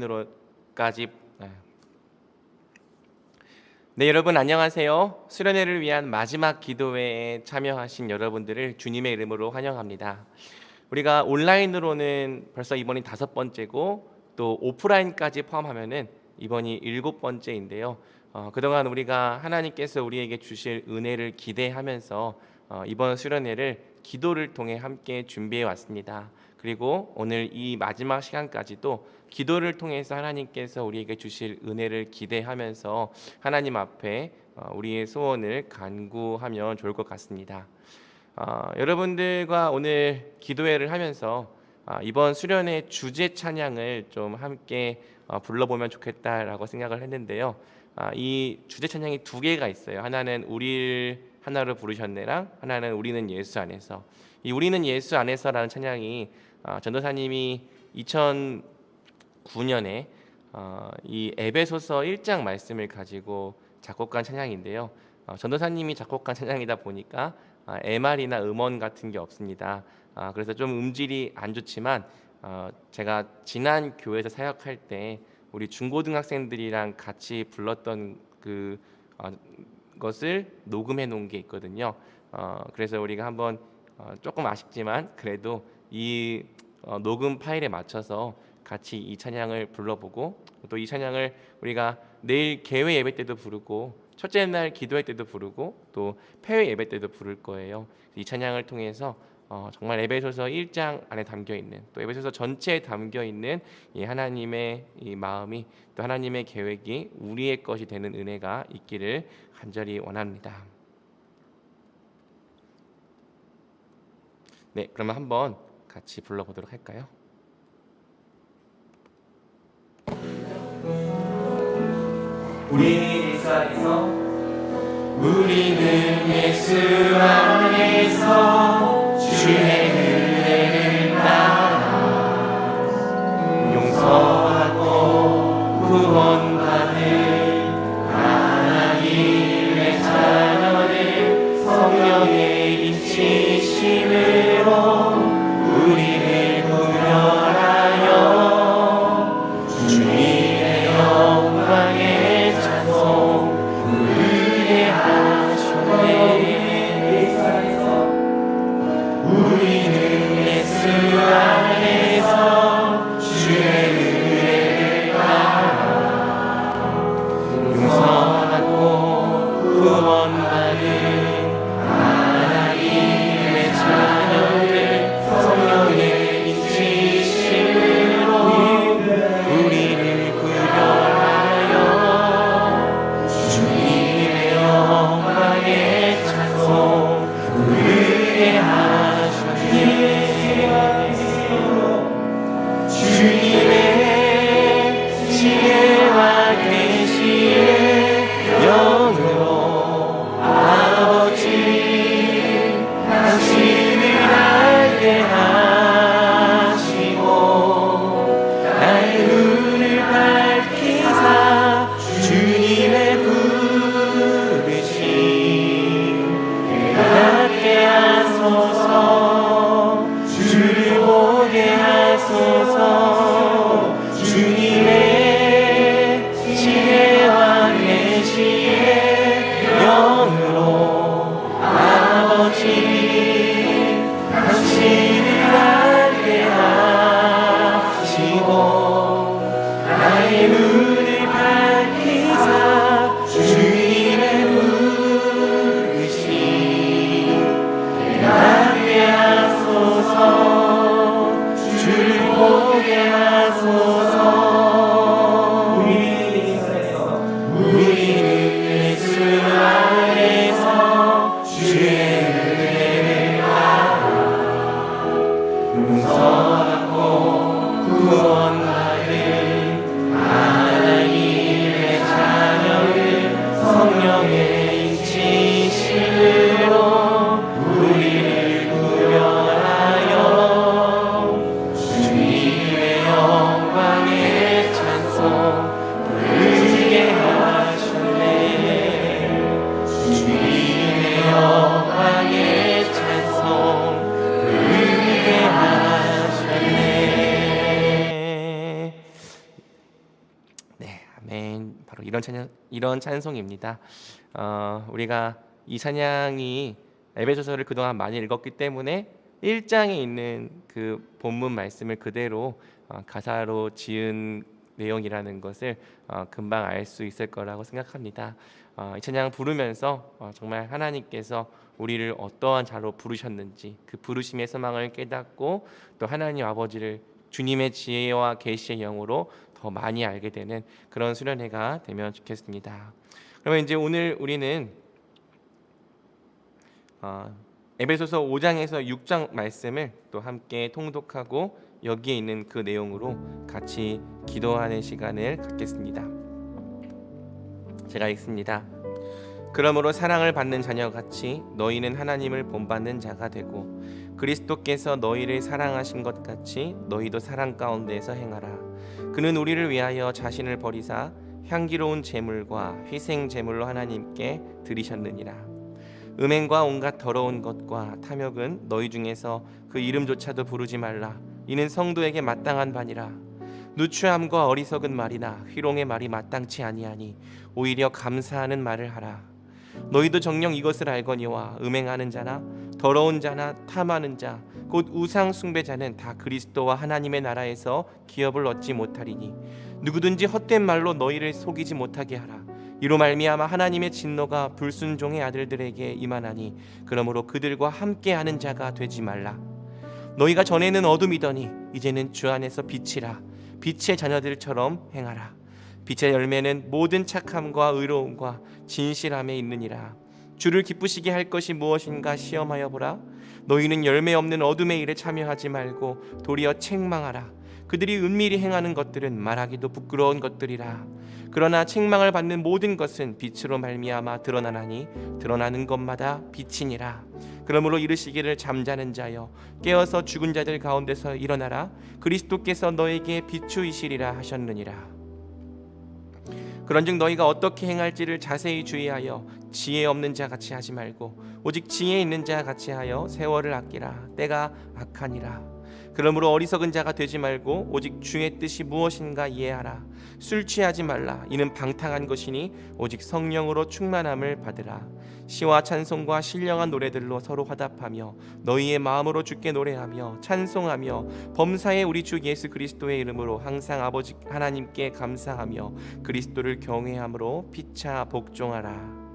으로까지. 네, 여러분 안녕하세요. 수련회를 위한 마지막 기도회에 참여하신 여러분들을 주님의 이름으로 환영합니다. 우리가 온라인으로는 벌써 이번이 5번째고 또 오프라인까지 포함하면은 이번이 7번째인데요. 그동안 우리가 하나님께서 우리에게 주실 은혜를 기대하면서 이번 수련회를 기도를 통해 함께 준비해 왔습니다. 그리고 오늘 이 마지막 시간까지도 기도를 통해서 하나님께서 우리에게 주실 은혜를 기대하면서 하나님 앞에 우리의 소원을 간구하면 좋을 것 같습니다. 여러분들과 오늘 기도회를 하면서 이번 수련회 주제 찬양을 좀 함께 불러보면 좋겠다라고 생각을 했는데요. 이 주제 찬양이 2개가 있어요. 하나는 우리를 하나로 부르셨네랑 하나는 우리는 예수 안에서. 이 우리는 예수 안에서라는 찬양이 전도사님이 2009년에 이 에베소서 1장 말씀을 가지고 작곡한 찬양인데요. 전도사님이 작곡한 찬양이다 보니까 MR이나 음원 같은 게 없습니다. 그래서 좀 음질이 안 좋지만 제가 지난 교회에서 사역할 때 우리 중고등학생들이랑 같이 불렀던 그 것을 녹음해 놓은 게 있거든요. 그래서 우리가 한번 조금 아쉽지만 그래도 이 녹음 파일에 맞춰서 같이 이 찬양을 불러보고 또 이 찬양을 우리가 내일 개회 예배 때도 부르고 첫째 날 기도회 때도 부르고 또 폐회 예배 때도 부를 거예요. 이 찬양을 통해서 정말 에베소서 1장 안에 담겨 있는 또 에베소서 전체에 담겨 있는 이 하나님의 이 마음이 또 하나님의 계획이 우리의 것이 되는 은혜가 있기를 간절히 원합니다. 네, 그러면 한번 같이 불러보도록 할까요? 우리는 예수 안에서 주의 은혜를 따라 용서받고 구원받은 하나님의 자녀들 성령의 인치심으로 우리를 구별하여 주님의 영광의 찬송 의뢰하셨네. 우리는 예수 안에서 주의 은혜를 따라 용서받고 구원받은 하나님의 자녀들 성령의 인치심으로 우리를 구별하여 주님의 영광의 찬송 의뢰하셨네. 주님의 지혜와 계시의 영으로 아버지 당신을 알게 하시고 나의 눈을 밝히사 주님의 부르심 깨닫게 하소서. 주를 보게 하소서. 주님의 지혜와 계시의 영으로 아버지 당신을 알게 하시고 나의 눈을 밝히사 주님의 부르심 깨닫게 하소서. 주를 보게 하소서. 우리는 예수 안에서 주의 은혜를 따라 용서받고 구원받은 아멘. 바로 이런 찬송입니다. 우리가 이 찬양이 에베소서를 그동안 많이 읽었기 때문에 1장에 있는 그 본문 말씀을 그대로 가사로 지은 내용이라는 것을 금방 알 수 있을 거라고 생각합니다. 이 찬양 부르면서 정말 하나님께서 우리를 어떠한 자로 부르셨는지 그 부르심의 소망을 깨닫고 또 하나님 아버지를 주님의 지혜와 계시의 영으로 더 많이 알게 되는 그런 수련회가 되면 좋겠습니다. 그러면 이제 오늘 우리는 에베소서 5장에서 6장 말씀을 또 함께 통독하고 여기에 있는 그 내용으로 같이 기도하는 시간을 갖겠습니다. 제가 읽습니다. 그러므로 사랑을 받는 자녀같이 너희는 하나님을 본받는 자가 되고 그리스도께서 너희를 사랑하신 것 같이 너희도 사랑 가운데서 행하라. 그는 우리를 위하여 자신을 버리사 향기로운 제물과 희생 제물로 하나님께 드리셨느니라. 음행과 온갖 더러운 것과 탐욕은 너희 중에서 그 이름조차도 부르지 말라. 이는 성도에게 마땅한 바니라. 누추함과 어리석은 말이나 희롱의 말이 마땅치 아니하니 오히려 감사하는 말을 하라. 너희도 정녕 이것을 알거니와 음행하는 자나 더러운 자나 탐하는 자 곧 우상 숭배자는 다 그리스도와 하나님의 나라에서 기업을 얻지 못하리니 누구든지 헛된 말로 너희를 속이지 못하게 하라. 이로 말미암아 하나님의 진노가 불순종의 아들들에게 임하나니 그러므로 그들과 함께하는 자가 되지 말라. 너희가 전에는 어둠이더니 이제는 주 안에서 빛이라. 빛의 자녀들처럼 행하라. 빛의 열매는 모든 착함과 의로움과 진실함에 있느니라. 주를 기쁘시게 할 것이 무엇인가 시험하여 보라. 너희는 열매 없는 어둠의 일에 참여하지 말고 도리어 책망하라. 그들이 은밀히 행하는 것들은 말하기도 부끄러운 것들이라. 그러나 책망을 받는 모든 것은 빛으로 말미암아 드러나나니 드러나는 것마다 빛이니라. 그러므로 이르시기를 잠자는 자여 깨어서 죽은 자들 가운데서 일어나라. 그리스도께서 너에게 비추이시리라 하셨느니라. 그런즉 너희가 어떻게 행할지를 자세히 주의하여 지혜 없는 자 같이 하지 말고 오직 지혜 있는 자 같이 하여 세월을 아끼라. 때가 악하니라. 그러므로 어리석은 자가 되지 말고 오직 주의 뜻이 무엇인가 이해하라. 술 취하지 말라. 이는 방탕한 것이니 오직 성령으로 충만함을 받으라. 시와 찬송과 신령한 노래들로 서로 화답하며 너희의 마음으로 주께 노래하며 찬송하며 범사에 우리 주 예수 그리스도의 이름으로 항상 아버지 하나님께 감사하며 그리스도를 경외함으로 피차 복종하라.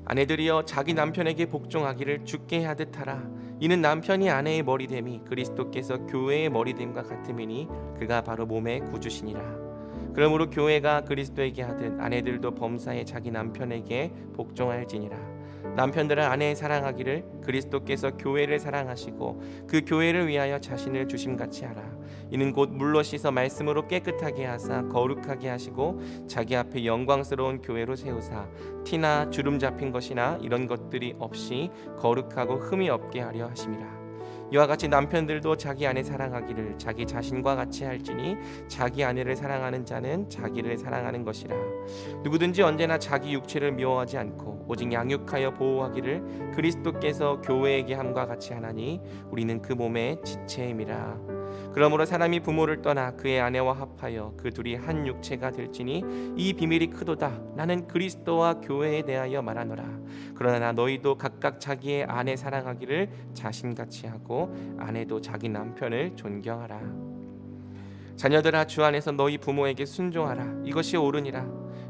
아내들이여 자기 남편에게 복종하기를 주께 하듯 하라. 이는 남편이 아내의 머리됨이 그리스도께서 교회의 머리됨과 같음이니 그가 바로 몸의 구주시니라. 그러므로 교회가 그리스도에게 하듯 아내들도 범사에 자기 남편에게 복종할지니라. 남편들은 아내 사랑하기를 그리스도께서 교회를 사랑하시고 그 교회를 위하여 자신을 주심같이 하라. 이는 곧 물로 씻어 말씀으로 깨끗하게 하사 거룩하게 하시고 자기 앞에 영광스러운 교회로 세우사 티나 주름 잡힌 것이나 이런 것들이 없이 거룩하고 흠이 없게 하려 하심이라. 이와 같이 남편들도 자기 아내 사랑하기를 자기 자신과 같이 할지니 자기 아내를 사랑하는 자는 자기를 사랑하는 것이라. 누구든지 언제나 자기 육체를 미워하지 않고 오직 양육하여 보호하기를 그리스도께서 교회에게 함과 같이 하나니 우리는 그 몸의 지체임이라. 그러므로 사람이 부모를 떠나 그의 아내와 합하여 그 둘이 한 육체가 될지니 이 비밀이 크도다. 나는 그리스도와 교회에 대하여 말하노라. 그러나 너희도 각각 자기의 아내 사랑하기를 자신같이 하고 아내도 자기 남편을 존경하라. 자녀들아 주 안에서 너희 부모에게 순종하라. 이것이 옳으니라.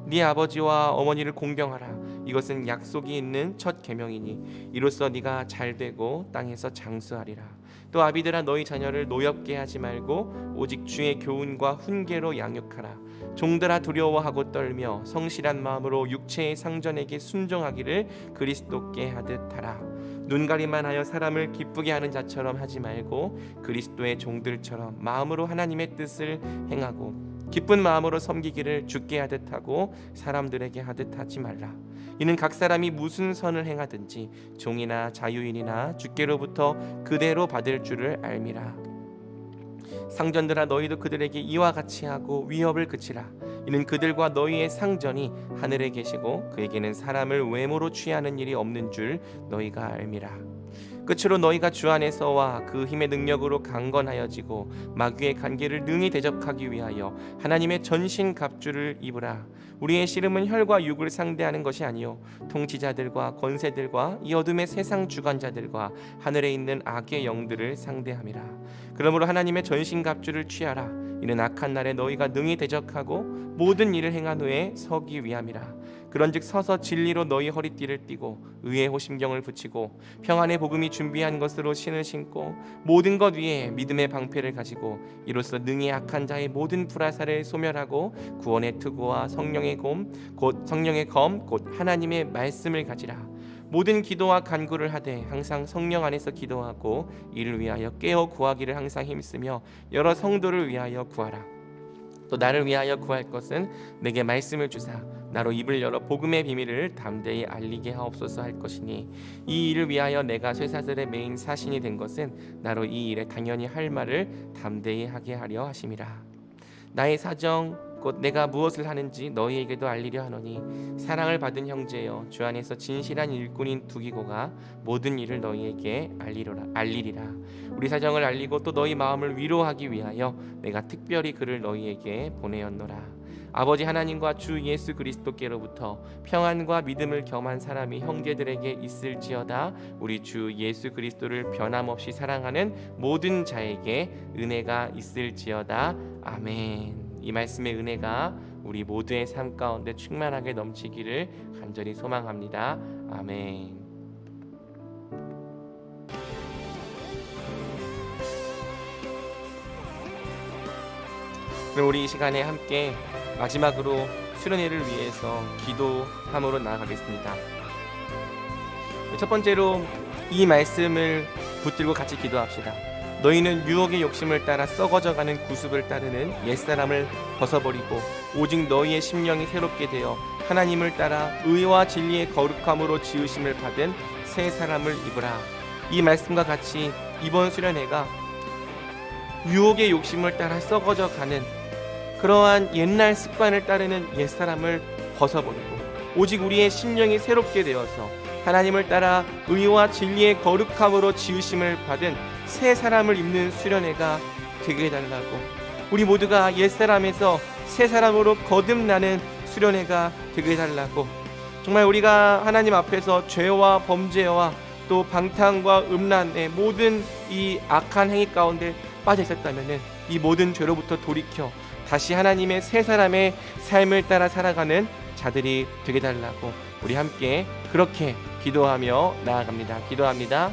네 아버지와 어머니를 공경하라. 이것은 약속이 있는 첫 계명이니 이로써 네가 잘되고 땅에서 장수하리라. 또 아비들아 너희 자녀를 노엽게 하지 말고 오직 주의 교훈과 훈계로 양육하라. 종들아 두려워하고 떨며 성실한 마음으로 육체의 상전에게 순종하기를 그리스도께 하듯 하라. 눈가리만 하여 사람을 기쁘게 하는 자처럼 하지 말고 그리스도의 종들처럼 마음으로 하나님의 뜻을 행하고 기쁜 마음으로 섬기기를 주께 하듯 하고 사람들에게 하듯 하지 말라. 이는 각 사람이 무슨 선을 행하든지 종이나 자유인이나 주께로부터 그대로 받을 줄을 알미라. 상전들아 너희도 그들에게 이와 같이 하고 위협을 그치라. 이는 그들과 너희의 상전이 하늘에 계시고 그에게는 사람을 외모로 취하는 일이 없는 줄 너희가 알미라. 끝으로 너희가 주 안에서와 그 힘의 능력으로 강건하여지고 마귀의 간계를 능히 대적하기 위하여 하나님의 전신 갑주를 입으라. 우리의 씨름은 혈과 육을 상대하는 것이 아니요 통치자들과 권세들과 이 어둠의 세상 주관자들과 하늘에 있는 악의 영들을 상대함이라. 그러므로 하나님의 전신 갑주를 취하라. 이는 악한 날에 너희가 능히 대적하고 모든 일을 행한 후에 서기 위함이라. 그런즉 서서 진리로 너희 허리띠를 띠고 의의 호심경을 붙이고 평안의 복음이 준비한 것으로 신을 신고 모든 것 위에 믿음의 방패를 가지고 이로써 능히 악한 자의 모든 불화살을 소멸하고 구원의 투구와 성령의 검 곧 하나님의 말씀을 가지라. 모든 기도와 간구를 하되 항상 성령 안에서 기도하고 이를 위하여 깨어 구하기를 항상 힘쓰며 여러 성도를 위하여 구하라. 또 나를 위하여 구할 것은 내게 말씀을 주사 나로 입을 열어 복음의 비밀을 담대히 알리게 하옵소서 할 것이니 이 일을 위하여 내가 쇠사슬의 메인 사신이 된 것은 나로 이 일에 당연히 할 말을 담대히 하게 하려 하심이라. 나의 사정 곧 내가 무엇을 하는지 너희에게도 알리려 하노니 사랑을 받은 형제여 주 안에서 진실한 일꾼인 두기고가 모든 일을 너희에게 알리리라. 우리 사정을 알리고 또 너희 마음을 위로하기 위하여 내가 특별히 그를 너희에게 보내었노라. 아버지 하나님과 주 예수 그리스도께로부터 평안과 믿음을 겸한 사람이 형제들에게 있을지어다. 우리 주 예수 그리스도를 변함없이 사랑하는 모든 자에게 은혜가 있을지어다. 아멘. 이 말씀의 은혜가 우리 모두의 삶 가운데 충만하게 넘치기를 간절히 소망합니다. 아멘. 그럼 우리 이 시간에 함께 마지막으로 수련회를 위해서 기도함으로 나아가겠습니다. 첫 번째로 이 말씀을 붙들고 같이 기도합시다. 너희는 유혹의 욕심을 따라 썩어져가는 구습을 따르는 옛사람을 벗어버리고 오직 너희의 심령이 새롭게 되어 하나님을 따라 의와 진리의 거룩함으로 지으심을 받은 새 사람을 입으라. 이 말씀과 같이 이번 수련회가 유혹의 욕심을 따라 썩어져가는 그러한 옛날 습관을 따르는 옛사람을 벗어버리고 오직 우리의 심령이 새롭게 되어서 하나님을 따라 의와 진리의 거룩함으로 지으심을 받은 새 사람을 입는 수련회가 되게 해달라고, 우리 모두가 옛사람에서 새 사람으로 거듭나는 수련회가 되게 해달라고, 정말 우리가 하나님 앞에서 죄와 범죄와 또 방탕과 음란의 모든 이 악한 행위 가운데 빠져 있었다면 이 모든 죄로부터 돌이켜 다시 하나님의 새 사람의 삶을 따라 살아가는 자들이 되게 해달라고 우리 함께 그렇게 기도하며 나아갑니다. 기도합니다.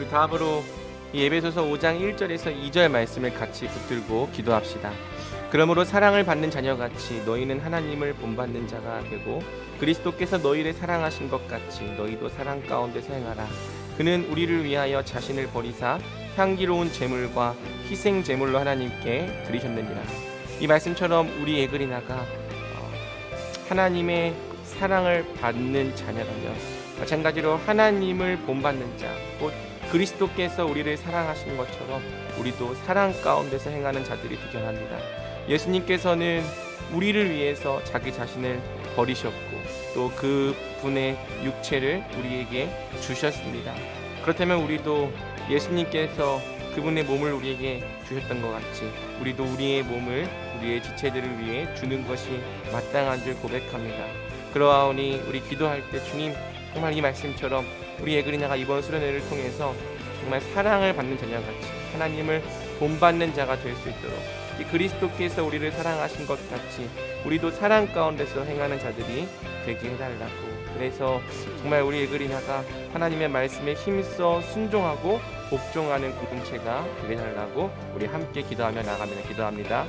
그 다음으로 이 에베소서 5장 1절에서 2절 말씀을 같이 붙들고 기도합시다. 그러므로 사랑을 받는 자녀같이 너희는 하나님을 본받는 자가 되고 그리스도께서 너희를 사랑하신 것 같이 너희도 사랑 가운데서 행하라. 그는 우리를 위하여 자신을 버리사 향기로운 제물과 희생 제물로 하나님께 드리셨느니라. 이 말씀처럼 우리 에그리나가 하나님의 사랑을 받는 자녀라면 마찬가지로 하나님을 본받는 자, 곧 그리스도께서 우리를 사랑하신 것처럼 우리도 사랑 가운데서 행하는 자들이 되게 합니다. 예수님께서는 우리를 위해서 자기 자신을 버리셨고 또 그분의 육체를 우리에게 주셨습니다. 그렇다면 우리도 예수님께서 그분의 몸을 우리에게 주셨던 것 같이 우리도 우리의 몸을 우리의 지체들을 위해 주는 것이 마땅한 줄 고백합니다. 그러하오니 우리 기도할 때 주님 정말 이 말씀처럼 우리 에그리나가 이번 수련회를 통해서 정말 사랑을 받는 자녀같이 하나님을 본받는 자가 될 수 있도록 이 그리스도께서 우리를 사랑하신 것 같이 우리도 사랑 가운데서 행하는 자들이 되게 해달라고. 그래서 정말 우리 에그리나가 하나님의 말씀에 힘써 순종하고 복종하는 공동체가 되게 해달라고 우리 함께 기도하며 나가면 기도합니다.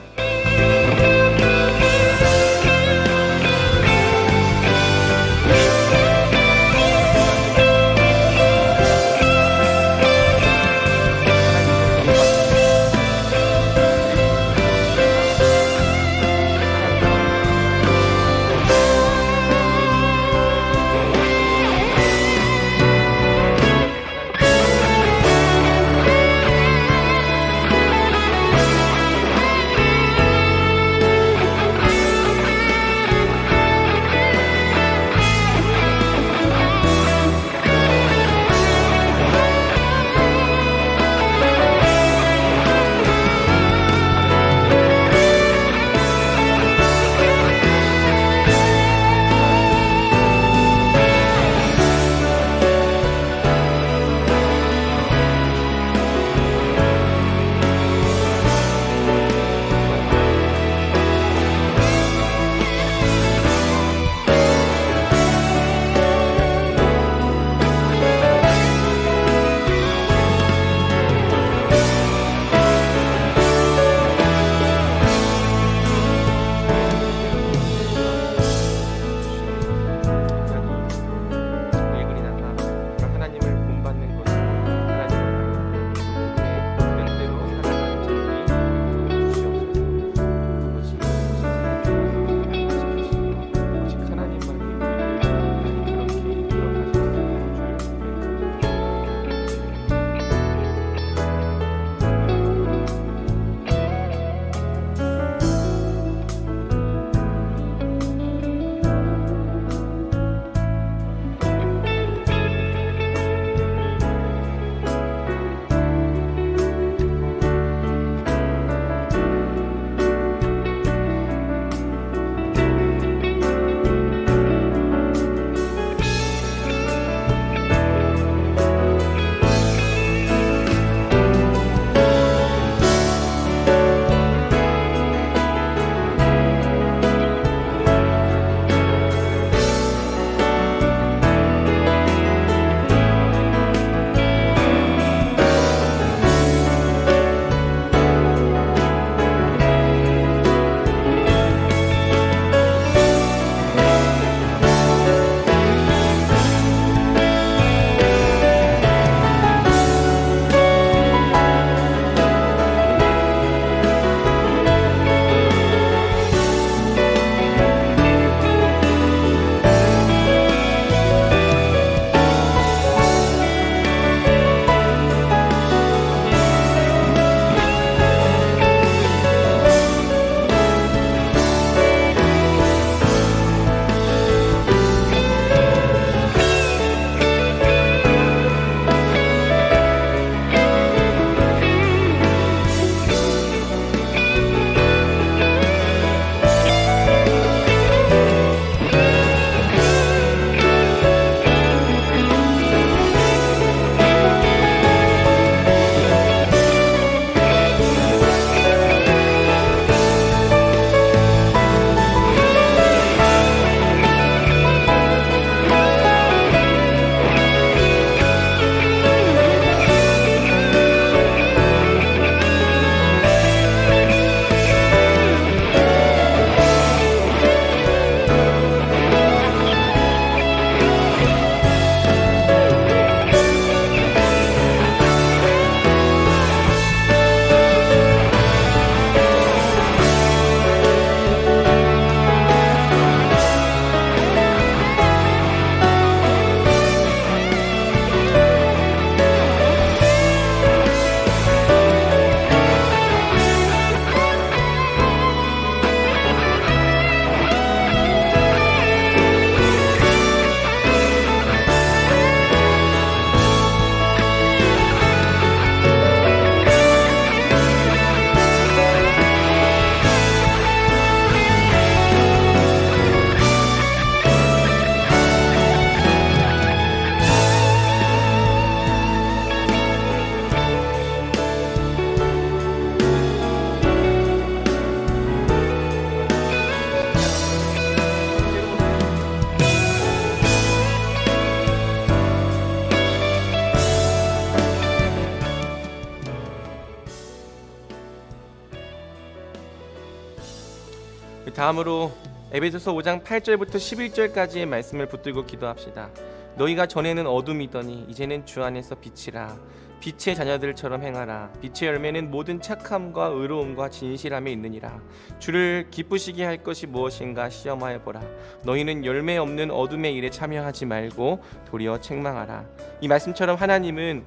다음으로 에베소서 5장 8절부터 11절까지의 말씀을 붙들고 기도합시다. 너희가 전에는 어둠이더니 이제는 주 안에서 빛이라. 빛의 자녀들처럼 행하라. 빛의 열매는 모든 착함과 의로움과 진실함에 있느니라. 주를 기쁘시게 할 것이 무엇인가 시험하여 보라. 너희는 열매 없는 어둠의 일에 참여하지 말고 도리어 책망하라. 이 말씀처럼 하나님은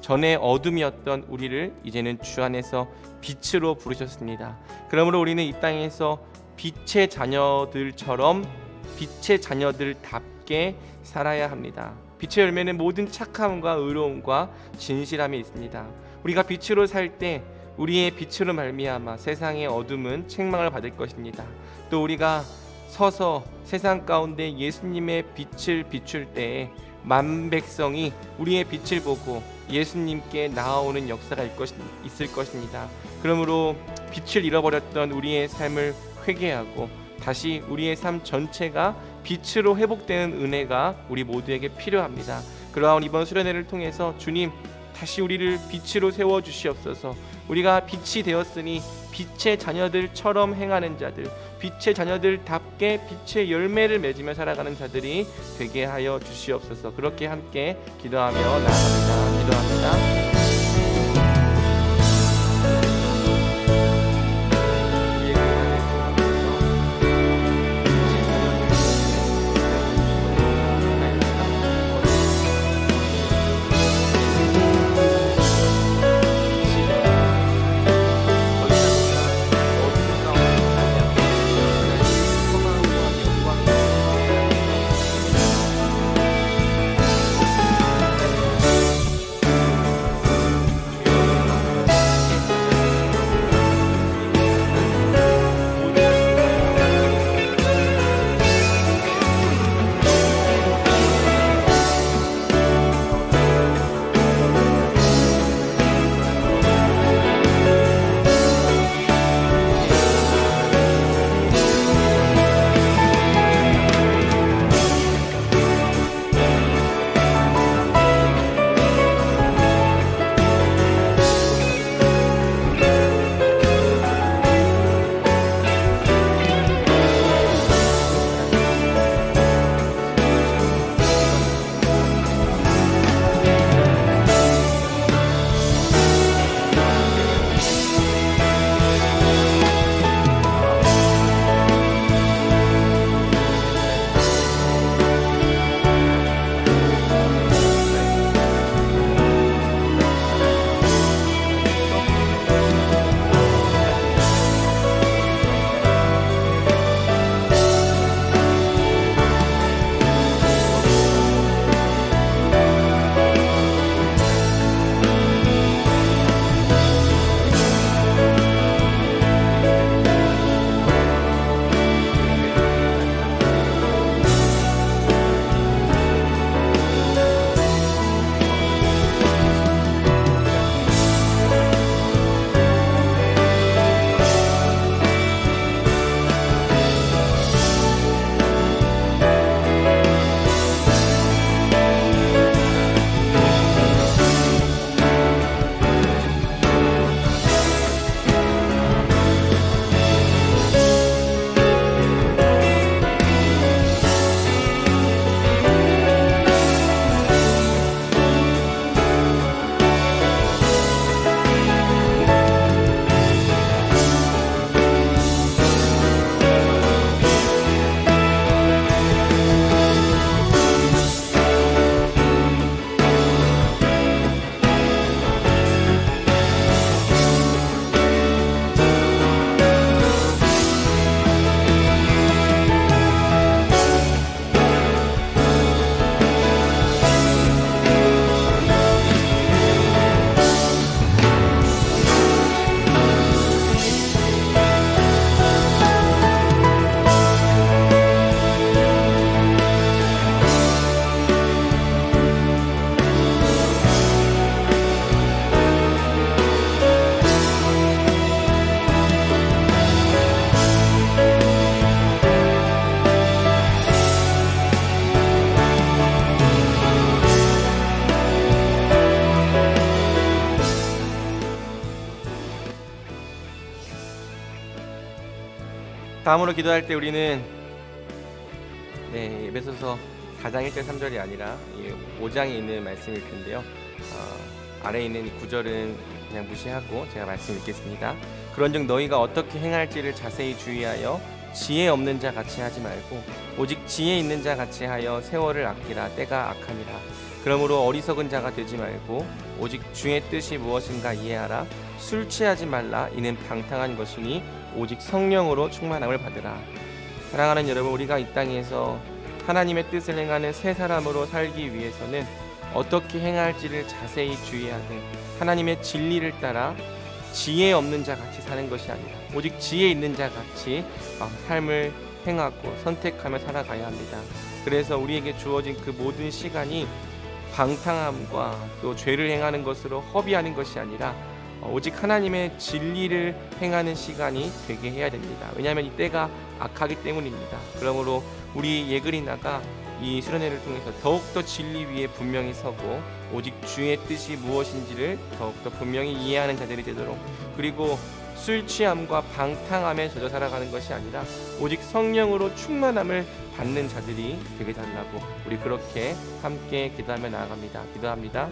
전에 어둠이었던 우리를 이제는 주 안에서 빛으로 부르셨습니다. 그러므로 우리는 이 땅에서 빛의 자녀들처럼 빛의 자녀들답게 살아야 합니다. 빛의 열매는 모든 착함과 의로움과 진실함이 있습니다. 우리가 빛으로 살 때 우리의 빛으로 말미암아 세상의 어둠은 책망을 받을 것입니다. 또 우리가 서서 세상 가운데 예수님의 빛을 비출 때에 만 백성이 우리의 빛을 보고 예수님께 나아오는 역사가 있을 것입니다. 그러므로 빛을 잃어버렸던 우리의 삶을 회개하고 다시 우리의 삶 전체가 빛으로 회복되는 은혜가 우리 모두에게 필요합니다. 그러한 이번 수련회를 통해서 주님 다시 우리를 빛으로 세워주시옵소서. 우리가 빛이 되었으니 빛의 자녀들처럼 행하는 자들, 빛의 자녀들답게 빛의 열매를 맺으며 살아가는 자들이 되게 하여 주시옵소서. 그렇게 함께 기도하며 나아갑니다. 기도합니다. 다음으로 기도할 때 우리는 에베소서 4장 1절 3절이 아니라 5장에 있는 말씀일 텐데요. 아래에 있는 이 구절은 그냥 무시하고 제가 말씀 읽겠습니다. 그런즉 너희가 어떻게 행할지를 자세히 주의하여 지혜 없는 자 같이 하지 말고 오직 지혜 있는 자 같이 하여 세월을 아끼라. 때가 악하니라. 그러므로 어리석은 자가 되지 말고 오직 주의 뜻이 무엇인가 이해하라. 술 취하지 말라. 이는 방탕한 것이니 오직 성령으로 충만함을 받으라. 사랑하는 여러분, 우리가 이 땅에서 하나님의 뜻을 행하는 새 사람으로 살기 위해서는 어떻게 행할지를 자세히 주의하되 하나님의 진리를 따라 지혜 없는 자 같이 사는 것이 아니라 오직 지혜 있는 자 같이 삶을 행하고 선택하며 살아가야 합니다. 그래서 우리에게 주어진 그 모든 시간이 방탕함과 또 죄를 행하는 것으로 허비하는 것이 아니라 오직 하나님의 진리를 행하는 시간이 되게 해야 됩니다. 왜냐하면 이 때가 악하기 때문입니다. 그러므로 우리 예그리나가 이 수련회를 통해서 더욱더 진리 위에 분명히 서고 오직 주의 뜻이 무엇인지를 더욱더 분명히 이해하는 자들이 되도록, 그리고 술 취함과 방탕함에 젖어 살아가는 것이 아니라 오직 성령으로 충만함을 받는 자들이 되게 달라고 우리 그렇게 함께 기도하며 나아갑니다. 기도합니다.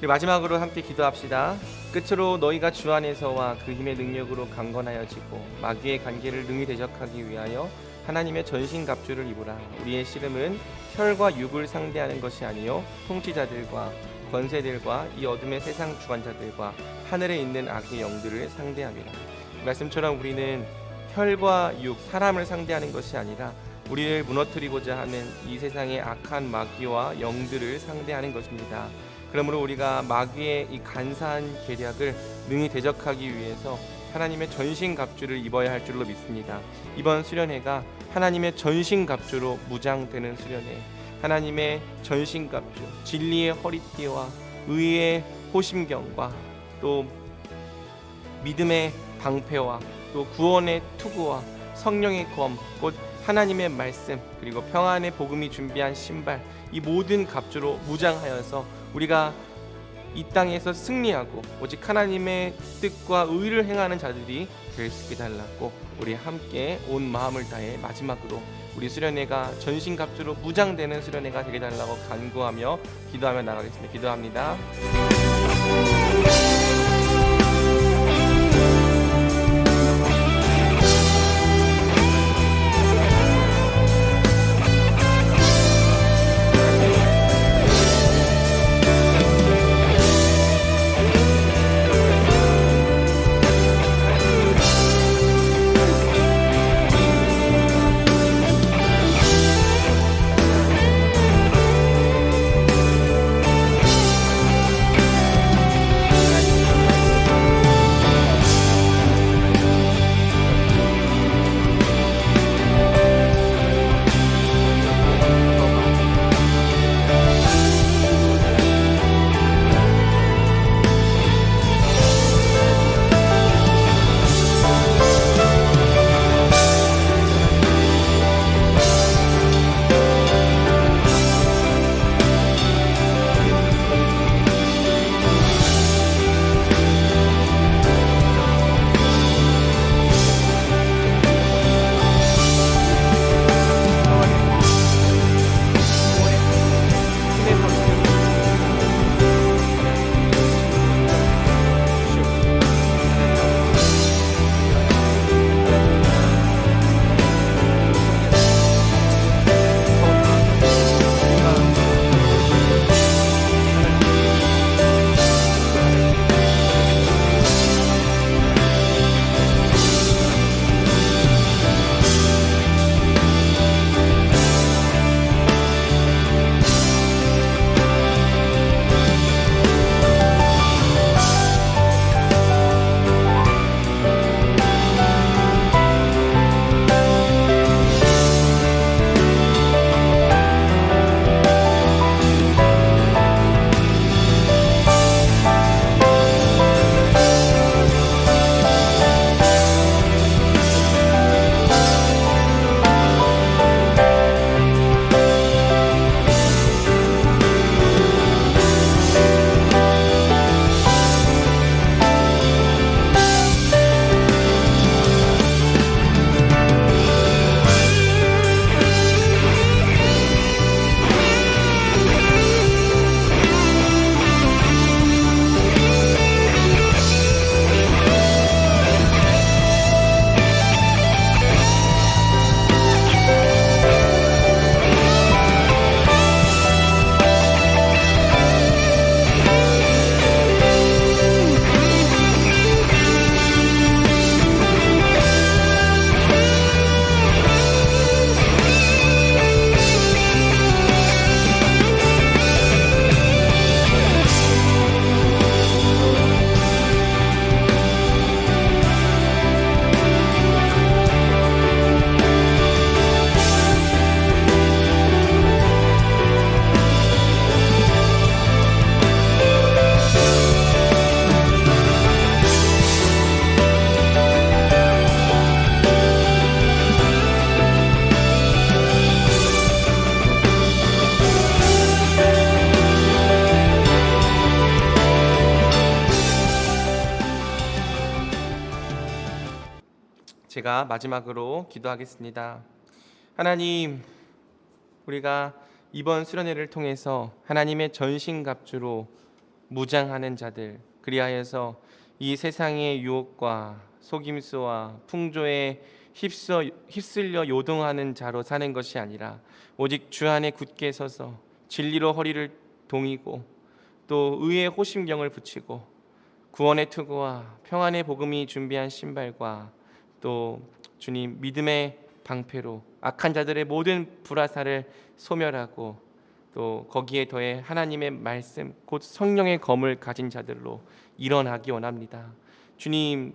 우리 마지막으로 함께 기도합시다. 끝으로 너희가 주 안에서와 그 힘의 능력으로 강건하여지고 마귀의 관계를 능히 대적하기 위하여 하나님의 전신갑주를 입으라. 우리의 씨름은 혈과 육을 상대하는 것이 아니요 통치자들과 권세들과 이 어둠의 세상 주관자들과 하늘에 있는 악의 영들을 상대함이라. 말씀처럼 우리는 혈과 육, 사람을 상대하는 것이 아니라 우리를 무너뜨리고자 하는 이 세상의 악한 마귀와 영들을 상대하는 것입니다. 그러므로 우리가 마귀의 이 간사한 계략을 능히 대적하기 위해서 하나님의 전신갑주를 입어야 할 줄로 믿습니다. 이번 수련회가 하나님의 전신갑주로 무장되는 수련회, 하나님의 전신갑주, 진리의 허리띠와 의의 호심경과 또 믿음의 방패와 또 구원의 투구와 성령의 검, 곧 하나님의 말씀, 그리고 평안의 복음이 준비한 신발, 이 모든 갑주로 무장하여서 우리가 이 땅에서 승리하고 오직 하나님의 뜻과 의를 행하는 자들이 될 수 있게 달라고 우리 함께 온 마음을 다해 마지막으로 우리 수련회가 전신갑주로 무장되는 수련회가 되게 달라고 간구하며 기도하며 나가겠습니다. 기도합니다. 제가 마지막으로 기도하겠습니다. 하나님, 우리가 이번 수련회를 통해서 하나님의 전신갑주로 무장하는 자들, 그리하여서 이 세상의 유혹과 속임수와 풍조에 휩쓸려 요동하는 자로 사는 것이 아니라 오직 주 안에 굳게 서서 진리로 허리를 동이고 또 의의 호심경을 붙이고 구원의 투구와 평안의 복음이 준비한 신발과 또 주님 믿음의 방패로 악한 자들의 모든 불화살을 소멸하고 또 거기에 더해 하나님의 말씀 곧 성령의 검을 가진 자들로 일어나기 원합니다. 주님,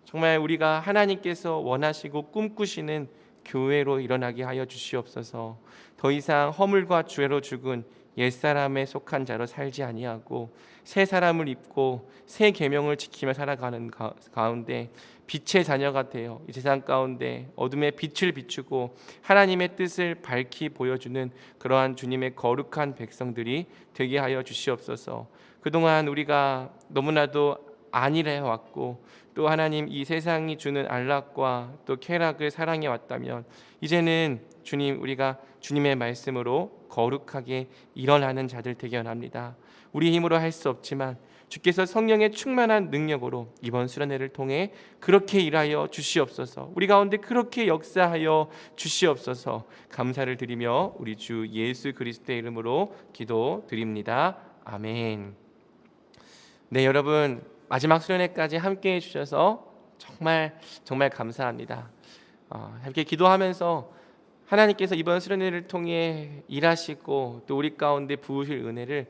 정말 우리가 하나님께서 원하시고 꿈꾸시는 교회로 일어나게 하여 주시옵소서. 더 이상 허물과 죄로 죽은 옛사람에 속한 자로 살지 아니하고 새 사람을 입고 새 계명을 지키며 살아가는 가운데 빛의 자녀가 되어 이 세상 가운데 어둠의 빛을 비추고 하나님의 뜻을 밝히 보여주는 그러한 주님의 거룩한 백성들이 되게 하여 주시옵소서. 그동안 우리가 너무나도 안일해 왔고 또 하나님 이 세상이 주는 안락과 또 쾌락을 사랑해 왔다면 이제는 주님 우리가 주님의 말씀으로 거룩하게 일어나는 자들 되게 원합니다. 우리 힘으로 할 수 없지만 주께서 성령의 충만한 능력으로 이번 수련회를 통해 그렇게 일하여 주시옵소서. 우리 가운데 그렇게 역사하여 주시옵소서. 감사를 드리며 우리 주 예수 그리스도의 이름으로 기도드립니다. 아멘. 네, 여러분 마지막 수련회까지 함께 해주셔서 정말 감사합니다. 함께 기도하면서 하나님께서 이번 수련회를 통해 일하시고 또 우리 가운데 부으실 은혜를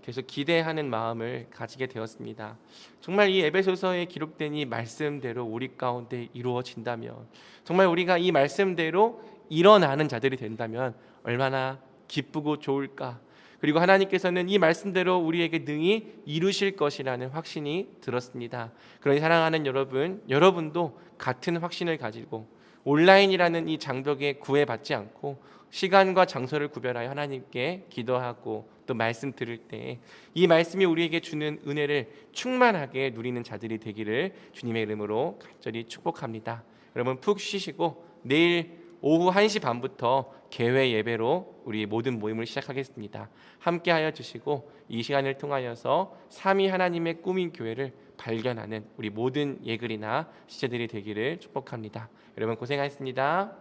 계속 기대하는 마음을 가지게 되었습니다. 정말 이 에베소서에 기록된 이 말씀대로 우리 가운데 이루어진다면, 정말 우리가 이 말씀대로 일어나는 자들이 된다면 얼마나 기쁘고 좋을까. 그리고 하나님께서는 이 말씀대로 우리에게 능히 이루실 것이라는 확신이 들었습니다. 그러니 사랑하는 여러분도 같은 확신을 가지고 온라인이라는 이 장벽에 구애받지 않고 시간과 장소를 구별하여 하나님께 기도하고 또 말씀 들을 때 이 말씀이 우리에게 주는 은혜를 충만하게 누리는 자들이 되기를 주님의 이름으로 간절히 축복합니다. 여러분 푹 쉬시고 내일 오후 1시 반부터 개회 예배로 우리 모든 모임을 시작하겠습니다. 함께하여 주시고 이 시간을 통하여서 삼위 하나님의 꿈인 교회를 발견하는 우리 모든 예글이나 시체들이 되기를 축복합니다. 여러분 고생하셨습니다.